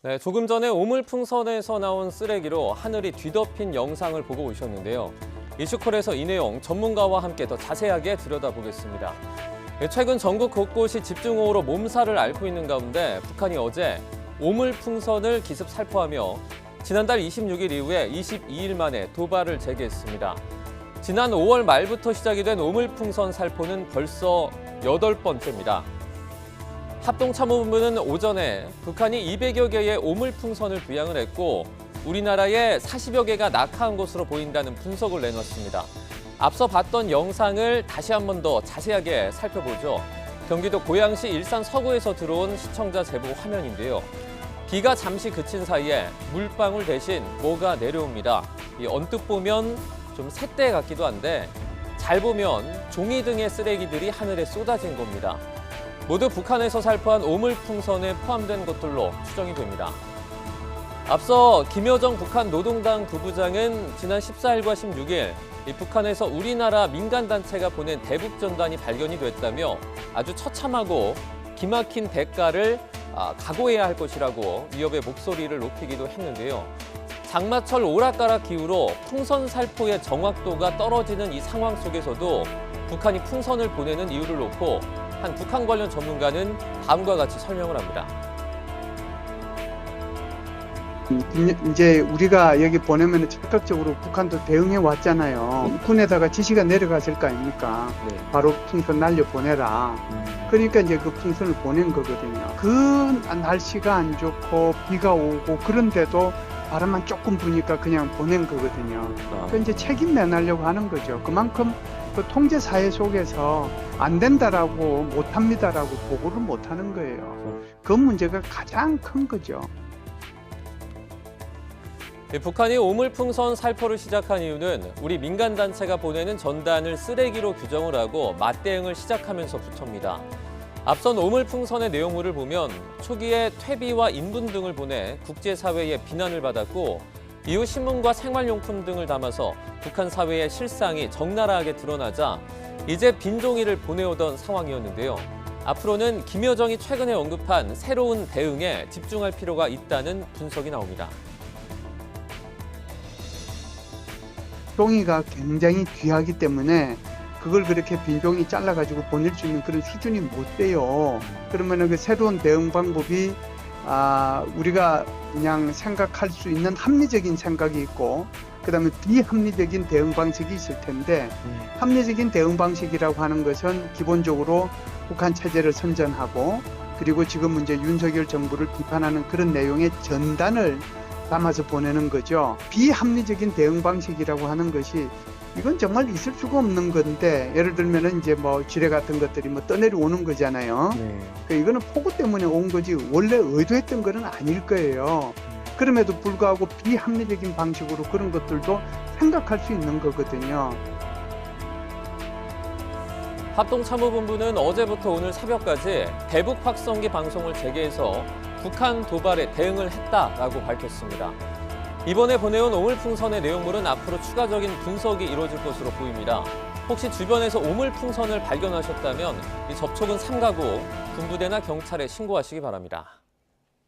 네, 조금 전에 오물풍선에서 나온 쓰레기로 하늘이 뒤덮인 영상을 보고 오셨는데요. 이슈콜에서 이 내용 전문가와 함께 더 자세하게 들여다보겠습니다. 최근 전국 곳곳이 집중호우로 몸살을 앓고 있는 가운데 북한이 어제 오물풍선을 기습 살포하며 지난달 26일 이후에 22일 만에 도발을 재개했습니다. 지난 5월 말부터 시작이 된 오물풍선 살포는 벌써 8번째입니다. 합동참모본부는 오전에 북한이 200여 개의 오물풍선을 부양을 했고 우리나라에 40여 개가 낙하한 것으로 보인다는 분석을 내놨습니다. 앞서 봤던 영상을 다시 한 번 더 자세하게 살펴보죠. 경기도 고양시 일산 서구에서 들어온 시청자 제보 화면인데요. 비가 잠시 그친 사이에 물방울 대신 뭐가 내려옵니다. 언뜻 보면 좀 새떼 같기도 한데 잘 보면 종이 등의 쓰레기들이 하늘에 쏟아진 겁니다. 모두 북한에서 살포한 오물풍선에 포함된 것들로 추정이 됩니다. 앞서 김여정 북한 노동당 부부장은 지난 14일과 16일 북한에서 우리나라 민간단체가 보낸 대북전단이 발견이 됐다며 아주 처참하고 기막힌 대가를 각오해야 할 것이라고 위협의 목소리를 높이기도 했는데요. 장마철 오락가락 기후로 풍선 살포의 정확도가 떨어지는 이 상황 속에서도 북한이 풍선을 보내는 이유를 놓고 한 북한 관련 전문가는 다음과 같이 설명을 합니다. 이제 우리가 여기 보내면 적극적으로 북한도 대응해 왔잖아요. 군에다가 지시가 내려갔을 거 아닙니까? 네. 바로 풍선 날려 보내라. 그러니까 이제 그 풍선을 보낸 거거든요. 그 날씨가 안 좋고 비가 오고 그런데도 바람만 조금 부니까 그냥 보낸 거거든요. 그러니까 이제 책임 내놓으려고 하는 거죠. 그만큼 그 통제 사회 속에서 안 된다라고 못합니다라고 보고를 못 하는 거예요. 그 문제가 가장 큰 거죠. 북한이 오물풍선 살포를 시작한 이유는 우리 민간단체가 보내는 전단을 쓰레기로 규정을 하고 맞대응을 시작하면서 부터입니다. 앞선 오물풍선의 내용물을 보면 초기에 퇴비와 인분 등을 보내 국제사회의 비난을 받았고 이후 신문과 생활용품 등을 담아서 북한 사회의 실상이 적나라하게 드러나자 이제 빈종이를 보내오던 상황이었는데요. 앞으로는 김여정이 최근에 언급한 새로운 대응에 집중할 필요가 있다는 분석이 나옵니다. 종이가 굉장히 귀하기 때문에 그걸 그렇게 빈종이 잘라가지고 보낼 수 있는 그런 수준이 못 돼요. 그러면은 그 새로운 대응 방법이 우리가 그냥 생각할 수 있는 합리적인 생각이 있고 그다음에 비합리적인 대응 방식이 있을 텐데 합리적인 대응 방식이라고 하는 것은 기본적으로 북한 체제를 선전하고 그리고 지금 문제 윤석열 정부를 비판하는 그런 내용의 전단을 담아서 보내는 거죠. 비합리적인 대응 방식이라고 하는 것이 이건 정말 있을 수가 없는 건데 예를 들면은 이제 뭐 지뢰 같은 것들이 뭐 떠내려오는 거잖아요. 네. 그러니까 이거는 폭우 때문에 온 거지 원래 의도했던 거는 아닐 거예요. 그럼에도 불구하고 비합리적인 방식으로 그런 것들도 생각할 수 있는 거거든요. 합동참모본부는 어제부터 오늘 새벽까지 대북 확성기 방송을 재개해서 북한 도발에 대응을 했다라고 밝혔습니다. 이번에 보내온 오물풍선의 내용물은 앞으로 추가적인 분석이 이루어질 것으로 보입니다. 혹시 주변에서 오물풍선을 발견하셨다면 이 접촉은 삼가고 군부대나 경찰에 신고하시기 바랍니다.